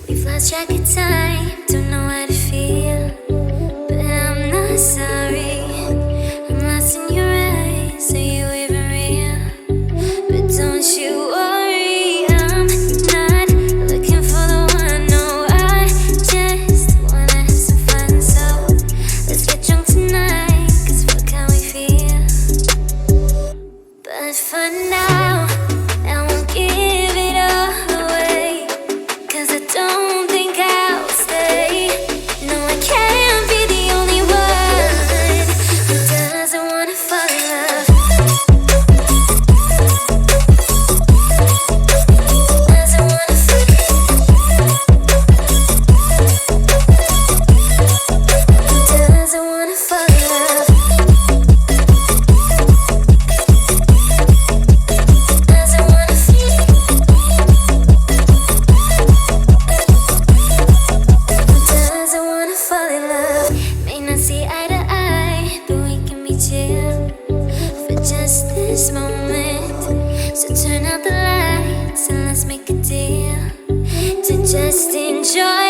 We've lost track of time, don't know how to feel, but I'm not sorry. I'm lost in your eyes, are you even real? But don't you worry, I'm not looking for the one. No, I just wanna have some fun. So let's get drunk tonight, 'cause fuck how we feel. But for now, I won't give it all away, 'cause I don't think I'll stay. No, I can't be the only one who doesn't wanna fall in love. Doesn't wanna fall in love. Doesn't wanna fall in love. Doesn't wanna feel. Doesn't wanna fall in love. May not see eye to eye, but we can be chill for just this moment. So turn out the lights and let's make a deal to just enjoy